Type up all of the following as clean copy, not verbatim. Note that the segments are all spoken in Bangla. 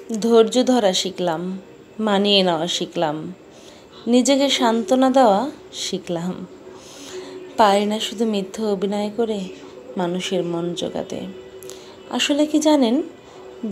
ধৈর্য ধরা শিখলাম, মানিয়ে নেওয়া শিখলাম, নিজেকে সান্ত্বনা দেওয়া শিখলাম। পারি না শুধু মিথ্যা অভিনয় করে মানুষের মন জোগাতে। আসলে কি জানেন,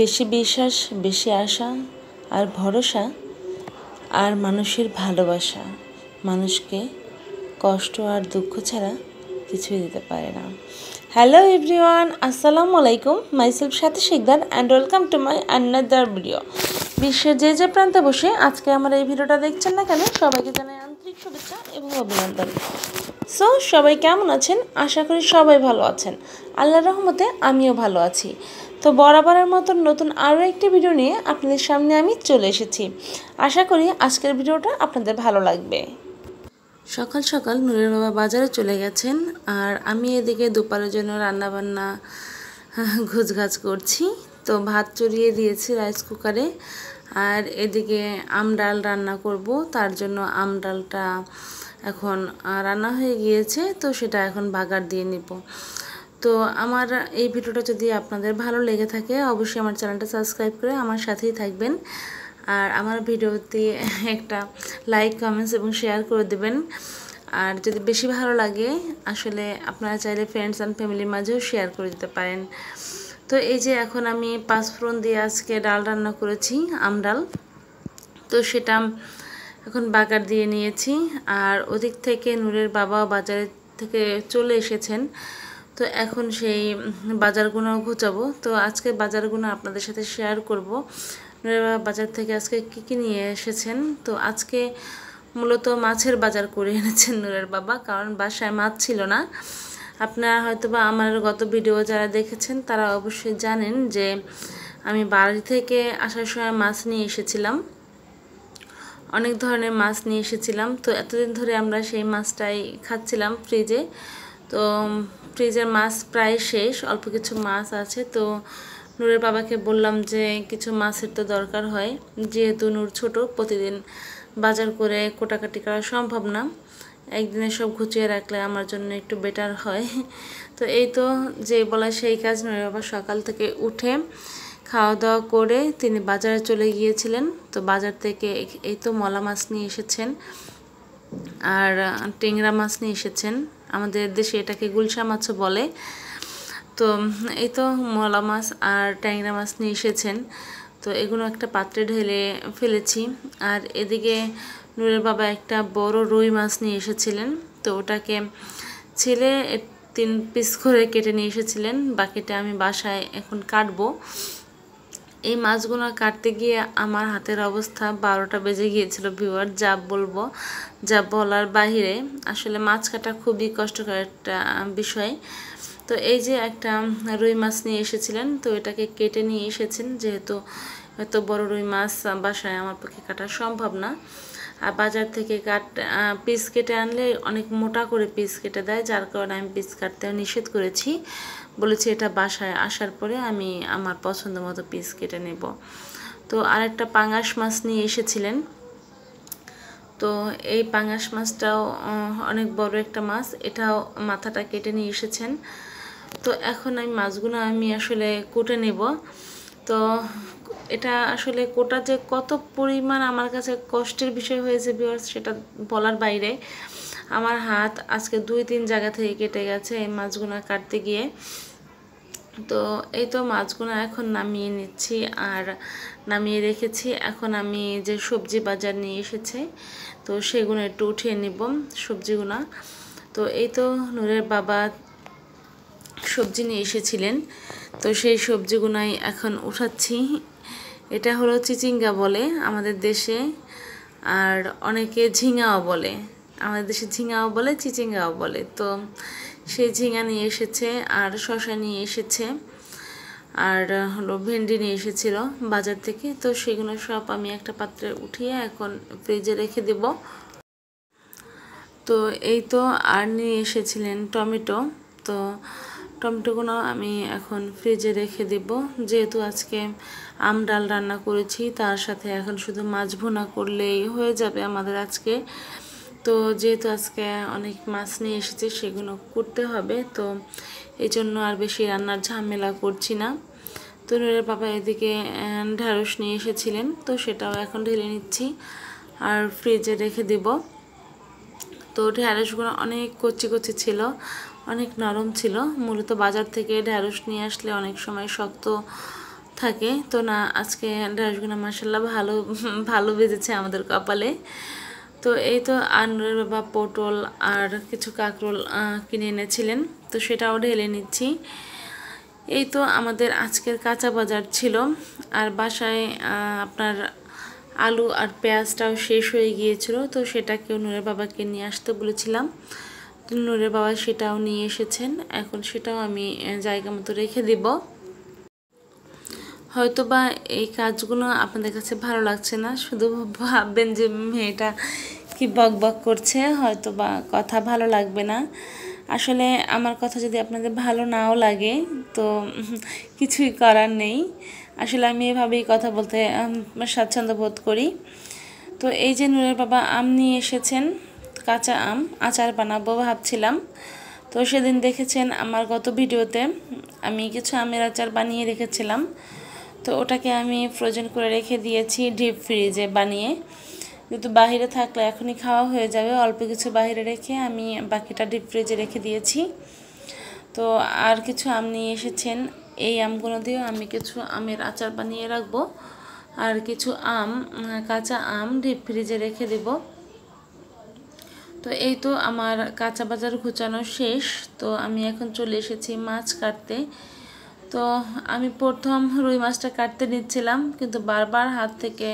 বেশি বিশ্বাস, বেশি আশা আর ভরসা আর মানুষের ভালোবাসা মানুষকে কষ্ট আর দুঃখ ছাড়া কিছুই দিতে পারে না। হ্যালো এভরিওয়ান, আসসালামু আলাইকুম। Myself Sathi Sikdar and welcome to my another video. বিশ্বের যে প্রান্তে বসে আজকে আমার এই ভিডিওটা দেখছেন না কেন, সবাইকে জানাই আন্তরিক শুভেচ্ছা এবং অভিনন্দন। সো সবাই কেমন আছেন? আশা করি সবাই ভালো আছেন। আল্লাহর রহমতে আমিও ভালো আছি। তো বরাবরের মতন নতুন আরও একটি ভিডিও নিয়ে আপনাদের সামনে আমি চলে এসেছি। আশা করি আজকের ভিডিওটা আপনাদের ভালো লাগবে। সকাল সকাল নূরের বাবা বাজারে চলে গেছেন, আর আমি এদিকে দুপুরের জন্য রান্নাবান্না ঘুচঘাচ করছি। তো ভাত চড়িয়ে দিয়েছি রাইস কুকারে, আর এদিকে আমডাল রান্না করব। তার জন্য আমডালটা এখন রান্না হয়ে গিয়েছে, তো সেটা এখন বাগার দিয়ে নিব। তো আমার এই ভিডিওটা যদি আপনাদের ভালো লেগে থাকে অবশ্যই আমার চ্যানেলটা সাবস্ক্রাইব করে আমার সাথেই থাকবেন, আর আমার ভিডিওতে একটা লাইক, কমেন্টস এবং শেয়ার করে দেবেন। আর যদি বেশি ভালো লাগে আসলে আপনারা চাইলে ফ্রেন্ডস অ্যান্ড ফ্যামিলির মাঝেও শেয়ার করে দিতে পারেন। তো এই যে এখন আমি পাঁচফোড়ন দিয়ে আজকে ডাল রান্না করেছি, আমডাল। তো সেটা এখন বাগার দিয়ে নিয়েছি। আর ওদিক থেকে নূরের বাবা বাজারে থেকে চলে এসেছেন, তো এখন সেই বাজারগুলো ঘুচাবো। তো আজকে বাজারগুলো আপনাদের সাথে শেয়ার করব। নূরের বাবা বাজার থেকে আজকে কী নিয়ে এসেছেন। তো আজকে মূলত মাছের বাজার করে এনেছেন নূরের বাবা, কারণ বাসায় মাছ ছিল না। আপনারা হয়তোবা আমার গত ভিডিও যারা দেখেছেন তারা অবশ্যই জানেন যে আমি বাড়ি থেকে আসার সময় মাছ নিয়ে এসেছিলাম, অনেক ধরনের মাছ নিয়ে এসেছিলাম। তো এতদিন ধরে আমরা সেই মাছটাই খাচ্ছিলাম ফ্রিজে। তো ফ্রিজের মাছ প্রায় শেষ, অল্প কিছু মাছ আছে। তো নূরের বাবাকে বললাম যে কিছু মাছের তো দরকার হয়, যেহেতু নূর ছোট, প্রতিদিন বাজার করে কোটাকাটি করা সম্ভব না। একদিনে সব গুছিয়ে রাখলে আমার জন্য একটু বেটার হয়। তো এই তো যে বলা সেই কাজ। নূরের বাবা সকাল থেকে উঠে খাওয়া দাওয়া করে তিনি বাজারে চলে গিয়েছিলেন। তো বাজার থেকে এই তো মলা মাছ নিয়ে এসেছেন আর টেংরা মাছ নিয়ে এসেছেন। আমাদের দেশে এটাকে গুলশা মাছও বলে। তো এই তো মলা মাছ আর ট্যাংরা মাছ নিয়ে এসেছেন। তো এগুলো একটা পাত্রে ঢেলে ফেলেছি। আর এদিকে নূরের বাবা একটা বড় রুই মাছ নিয়ে এসেছিলেন। তো ওটাকে ছেলে 3 পিস করে কেটে নিয়ে এসেছিলেন, বাকিটা আমি বাসায় এখন কাটবো। এই মাছগুলো কাটতে গিয়ে আমার হাতের অবস্থা 12টা বেজে গিয়েছিল ভিউয়ার, যা বলার বাহিরে। আসলে মাছ কাটা খুবই কষ্টকর একটা বিষয়। তো এই যে একটা রুই মাছ নিয়ে এসেছিলেন, তো এটাকে কেটে নিয়ে এসেছেন, যেহেতু এত বড় রুই মাছ বাসায় আমার পক্ষে কাটা সম্ভব না। আর বাজার থেকে পিস কেটে আনলে অনেক মোটা করে পিস কেটে দেয়, যার কারণে আমি পিস কাটতেও নিষেধ করেছি, বলেছি এটা বাসায় আসার পরে আমি আমার পছন্দ মতো পিস কেটে নেব। তো আরেকটা পাঙাশ মাছ নিয়ে এসেছিলেন। তো এই পাঙাশ মাছটাও অনেক বড় একটা মাছ, এটাও মাথাটা কেটে নিয়ে এসেছেন। তো এখন আমি মাছগুলো আমি আসলে কুটে নেব। তো এটা আসলে কোটা যে কত পরিমাণ আমার কাছে কষ্টের বিষয় হয়েছে ভিউয়ার্স, সেটা বলার বাইরে। আমার হাত আজকে 2-3 জায়গা থেকে কেটে গেছে এই মাছগুলো কাটতে গিয়ে। তো এই তো মাছগুলো এখন নামিয়ে নিচ্ছি আর নামিয়ে রেখেছি। এখন আমি যে সবজি বাজার নিয়ে এসেছে, তো সেগুলো একটু উঠিয়ে নিব সবজিগুলো। তো এই তো নূরের বাবা সবজি নিয়ে এসেছিলেন, তো সেই সবজিগুলোই এখন উঠাচ্ছি। এটা হলো চিচিঙ্গা বলে আমাদের দেশে, আর অনেকে ঝিঙাও বলে। আমাদের দেশে ঝিঙাও বলে, চিচিঙ্গাও বলে। তো সেই ঝিঙা নিয়ে এসেছে, আর শসা নিয়ে এসেছে, আর হলো ভেন্ডি নিয়ে এসেছিল বাজার থেকে। তো সেগুলো সব আমি একটা পাত্রে উঠিয়ে এখন ফ্রিজে রেখে দেব। তো এই তো আর নিয়ে এসেছিলেন টমেটো। তো টমেটোগুলো আমি এখন ফ্রিজে রেখে দেব, যেহেতু আজকে আমডাল রান্না করেছি, তার সাথে এখন শুধু মাছ ভুনা করলেই হয়ে যাবে আমাদের আজকে। তো যেহেতু আজকে অনেক মাছ নিয়ে এসেছে, সেগুলো করতে হবে, তো এই জন্য আর বেশি রান্নার ঝামেলা করছি না। তো নূরের বাবা এদিকে ঢ্যাঁড়স নিয়ে এসেছিলেন, তো সেটাও এখন ঢেলে নিচ্ছি আর ফ্রিজে রেখে দিব। তো ঢ্যাঁড়সগুলো অনেক কচি কচি ছিল, অনেক নরম ছিল। মূলত বাজার থেকে ঢ্যাঁড়স নিয়ে আসলে অনেক সময় শক্ত থাকে, তো না আজকে ঢ্যাঁড়সগুলো মাশাআল্লাহ ভালো ভালো বেজেছে আমাদের কপালে। তো এই তো নূরের বাবা পটল আর কিছু কাঁকরোল কিনে এনেছিলেন, তো সেটাও ঢেলে নিচ্ছি। এই তো আমাদের আজকের কাঁচা বাজার ছিল। আর বাসায় আপনার আলু আর পেঁয়াজটাও শেষ হয়ে গিয়েছিল, তো সেটাকেও নূরের বাবাকে নিয়ে আসতে বলেছিলাম। তো নূরের বাবা সেটাও নিয়ে এসেছেন, এখন সেটাও আমি জায়গা মতো রেখে দিব। হয়তো বা এই কাজগুলো আপনাদের কাছে ভালো লাগছে না, শুধু ভাববেন যে মেয়েটা কি বক বক করছে, হয়তো বা কথা ভালো লাগবে না। আসলে আমার কথা যদি আপনাদের ভালো নাও লাগে তো কিছুই করার নেই। আসলে আমি এভাবেই কথা বলতে স্বাচ্ছন্দ্য বোধ করি। তো এই যে নূরের বাবা আম নিয়ে এসেছেন, কাঁচা আম আচার বানাবো ভাবছিলাম। তো সেদিন দেখেছেন আমার গত ভিডিওতে আমি কিছু আমের আচার বানিয়ে রেখেছিলাম, তো ওটাকে আমি ফ্রোজেন করে রেখে দিয়েছি ডিপ ফ্রিজে বানিয়ে। যেহেতু বাহিরে থাকলে এখনই খাওয়া হয়ে যাবে, অল্প কিছু বাহিরে রেখে আমি বাকিটা ডিপ ফ্রিজে রেখে দিয়েছি। তো আর কিছু আম নিয়ে এসেছেন, এই আমগুলো দিয়েও আমি কিছু আমের আচার বানিয়ে রাখবো। আর কিছু আম কাঁচা আম ডিপ ফ্রিজে রেখে দেব। তো এই তো আমার কাঁচা বাজার ঘুচানো শেষ। তো আমি এখন চলে এসেছি মাছ কাটতে। তো আমি প্রথম রুই মাছটা কাটতে নিচ্ছিলাম, কিন্তু বারবার হাত থেকে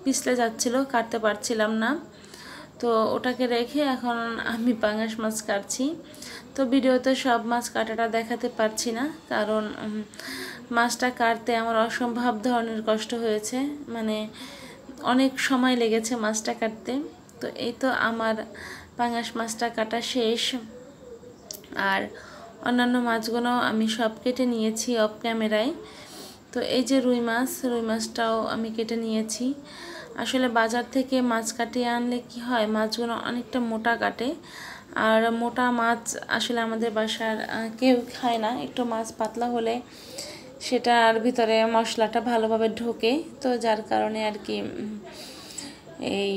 পিছলে যাচ্ছিল, কাটতে পারছিলাম না। তো ওটাকে রেখে এখন আমি পাঙাশ মাছ কাটছি। তো ভিডিওতে সব মাছ কাটাটা দেখাতে পারছি না, কারণ মাছটা কাটতে আমার অসম্ভব ধরনের কষ্ট হয়েছে, মানে অনেক সময় লেগেছে মাছটা কাটতে। তো এই তো আমার পাঙাশ মাছটা কাটা শেষ। আর অন্যান্য মাছগুলো আমি সব কেটে নিয়েছি অফ ক্যামেরায়। তো এই যে রুই মাছটাও আমি কেটে নিয়েছি। আসলে বাজার থেকে মাছ কাটিয়ে আনলে কি হয়, মাছগুলো অনেকটা মোটা কাটে। আর মোটা মাছ আসলে আমাদের বাসার কেউ খায় না, একটু মাছ পাতলা হলে সেটার ভিতরে মশলাটা ভালোভাবে ঢোকে। তো যার কারণে আর কি এই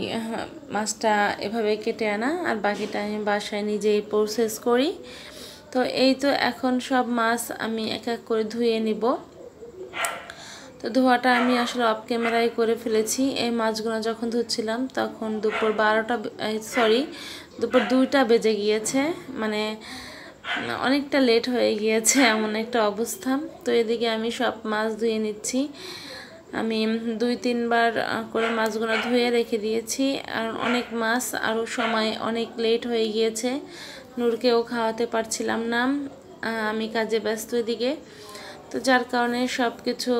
মাছটা এভাবে কেটে আনা, আর বাকিটা আমি বাসায় নিজেই প্রসেস করি। তো এই তো এখন সব মাছ আমি এক এক করে ধুয়ে নিব। তো ধোয়াটা আমি আসলে অফ ক্যামেরায় করে ফেলেছি। এই মাছগুলো যখন ধুচ্ছিলাম তখন দুপুর 2টা বেজে গিয়েছে, মানে অনেকটা লেট হয়ে গিয়েছে এমন একটা অবস্থা। তো এদিকে আমি সব মাছ ধুয়ে নিচ্ছি। আমি 2-3 বার করে মাছগুলো ধুয়ে রেখে দিয়েছি। আর অনেক মাছ, আরও সময় অনেক লেট হয়ে গিয়েছে, নূরকেও খাওয়াতে পারছিলাম না, আমি কাজে ব্যস্ত এদিকে। তো যার কারণে সব কিছু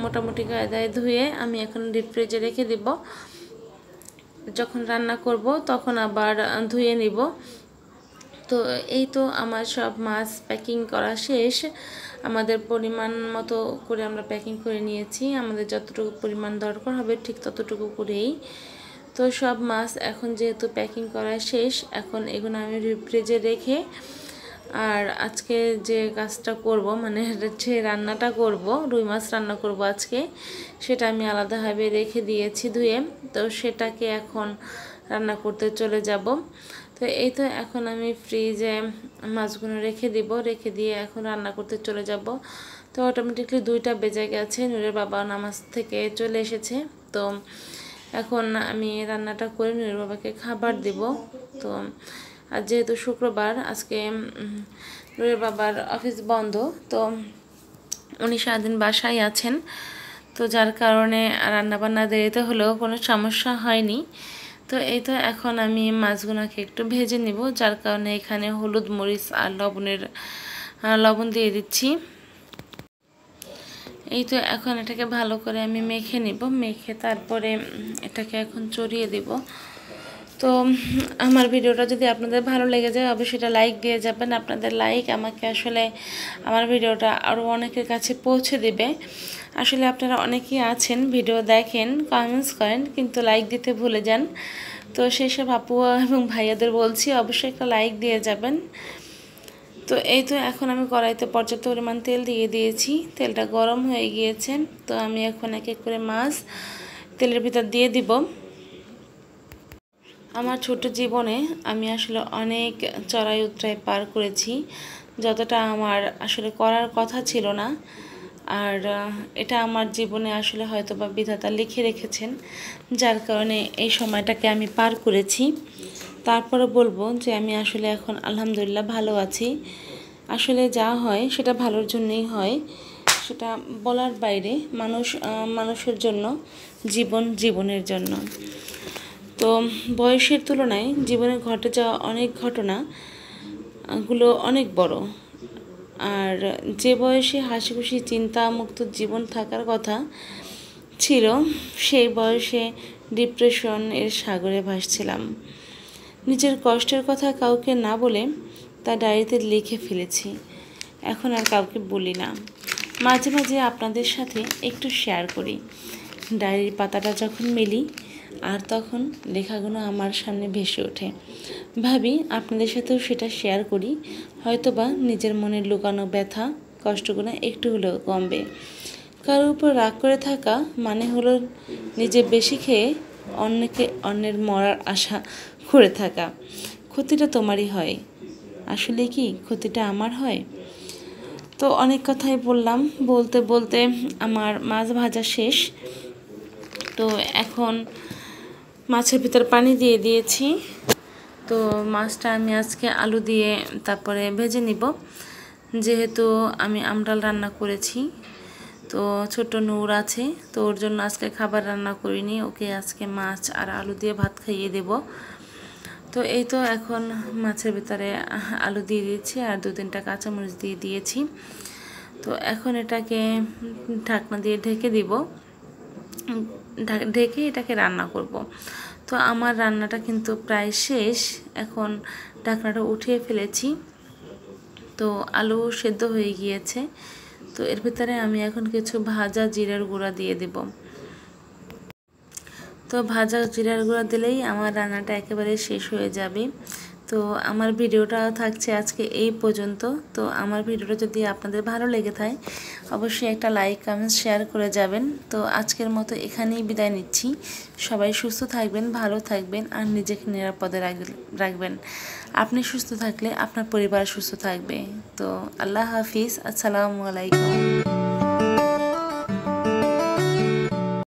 মোটামুটি কায়দায় ধুয়ে আমি এখন ডিপ ফ্রিজে রেখে দিব। যখন রান্না করব তখন আবার ধুয়ে নিব। তো এই তো আমার সব মাছ প্যাকিং করা শেষ। আমাদের পরিমাণ মতো করে আমরা প্যাকিং করে নিয়েছি, আমাদের যতটুকু পরিমাণ দরকার হবে ঠিক ততটুকু করেই। তো সব মাছ এখন যেহেতু প্যাকিং করা শেষ, এখন এগুলো আমি ফ্রিজে রেখে আর আজকে যে কাজটা করব, মানে যে রান্নাটা করব, রুই মাছ রান্না করব আজকে, সেটা আমি আলাদাভাবে রেখে দিয়েছি ধুয়ে। তো সেটাকে এখন রান্না করতে চলে যাব। তো এই তো এখন আমি ফ্রিজে মাছগুলো রেখে দিব, রেখে দিয়ে এখন রান্না করতে চলে যাব। তো অটোমেটিকলি 2টা বেজে গেছে, নূরের বাবা নামাজ থেকে চলে এসেছে। তো এখন আমি রান্নাটা করে নূরের বাবাকে খাবার দেব। তো আর যেহেতু শুক্রবার, আজকে নূরের বাবার অফিস বন্ধ, তো উনি সারাদিন বাসায় আছেন। তো যার কারণে রান্নাবান্না দেরিতে হলেও কোনো সমস্যা হয়নি। তো এই তো এখন আমি মাছগুলোকে একটু ভেজে নিব, যার কারণে এখানে হলুদ মরিচ আর লবণ দিয়ে দিচ্ছি। এই তো এখন এটাকে ভালো করে আমি মেখে নিব, মেখে তারপরে এটাকে এখন চড়িয়ে দিব। তো আমার ভিডিওটা যদি আপনাদের ভালো লেগে যায় অবশ্যই এটা লাইক দিয়ে যাবেন। আপনাদের লাইক আমাকে আসলে আমার ভিডিওটা আরও অনেকের কাছে পৌঁছে দেবে। আসলে আপনারা অনেকেই আছেন ভিডিও দেখেন, কমেন্টস করেন, কিন্তু লাইক দিতে ভুলে যান। তো সেই সব আপু এবং ভাইয়াদের বলছি অবশ্যই একটা লাইক দিয়ে যাবেন। তো এই তো এখন আমি কড়াইতে পর্যাপ্ত পরিমাণ তেল দিয়ে দিয়েছি, তেলটা গরম হয়ে গিয়েছে। তো আমি এখন এক এক করে মাছ তেলের ভিতর দিয়ে দিব। আমার ছোট জীবনে আমি আসলে অনেক চড়াই উতরাই পার করেছি, যতটা আমার আসলে করার কথা ছিল না। আর এটা আমার জীবনে আসলে হয়তো বা বিধাতা লিখে রেখেছেন, যার কারণে এই সময়টাকে আমি পার করেছি। তারপরে বলবো যে আমি আসলে এখন আলহামদুলিল্লাহ ভালো আছি। আসলে যা হয় সেটা ভালোর জন্যই হয়, সেটা বলার বাইরে। মানুষের জন্য, জীবনের জন্য। তো বয়সের তুলনায় জীবনে ঘটে যাওয়া অনেক ঘটনাগুলো অনেক বড়। আর যে বয়সে হাসিখুশি চিন্তামুক্ত জীবন থাকার কথা ছিল, সেই বয়সে ডিপ্রেশন এর সাগরে ভাসছিলাম। নিজের কষ্টের কথা কাউকে না বলে তা ডায়েরিতে লিখে ফেলেছি, এখন আর কাউকে বলি না। মাঝে মাঝে আপনাদের সাথে একটু শেয়ার করি। ডায়েরির পাতাটা যখন মেলি আর তখন লেখাগুলো আমার সামনে ভেসে ওঠে, ভাবি আপনাদের সাথেও সেটা শেয়ার করি, হয়তোবা নিজের মনের লুকানো ব্যথা কষ্টগুলো একটু হলেও কমবে। কারোর উপর রাগ করে থাকা মানে হলো নিজে বেশি খেয়ে অন্যের মরার আশা করে থাকা। ক্ষতিটা তোমারই হয়, আসলে কি ক্ষতিটা আমার হয়? তো অনেক কথাই বললাম, বলতে বলতে আমার মাছ ভাজা শেষ। তো এখন মাছের ভিতর পানি দিয়ে দিয়েছি। তো মাছটা আমি আজকে আলু দিয়ে তারপরে ভেজে নিব, যেহেতু আমি আমডাল রান্না করেছি। তো ছোট নূর আছে, তো ওর জন্য আজকে খাবার রান্না করিনি, ওকে আজকে মাছ আর আলু দিয়ে ভাত খাইয়ে দেব। তো এই তো এখন মাছের ভিতরে আলু দিয়ে দিয়েছি আর 2-3টা কাঁচামরিচ দিয়ে দিয়েছি। তো এখন এটাকে ঢাকনা দিয়ে ঢেকে দিব, ঢেকে এটাকে রান্না করব। তো আমার রান্নাটা কিন্তু প্রায় শেষ, এখন ঢাকনাটা উঠিয়ে ফেলেছি। তো আলু সেদ্ধ হয়ে গিয়েছে। তো এর ভিতরে আমি এখন কিছু ভাজা জিরার গুঁড়া দিয়ে দেব। তো ভাজা জিরার গুঁড়া দিলেই আমার রান্নাটা একেবারে শেষ হয়ে যাবে। তো আমার ভিডিওটাও থাকছে আজকে এই পর্যন্ত। তো আমার ভিডিওটা যদি আপনাদের ভালো লেগে থাকে অবশ্যই একটা লাইক কমেন্ট শেয়ার করে যাবেন। তো আজকের মতো এখানেই বিদায় নিচ্ছি। সবাই সুস্থ থাকবেন, ভালো থাকবেন আর নিজেকে নিরাপদে রাখবেন। আপনি সুস্থ থাকলে আপনার পরিবার সুস্থ থাকবে। তো আল্লাহ হাফিজ, আসসালামু আলাইকুম।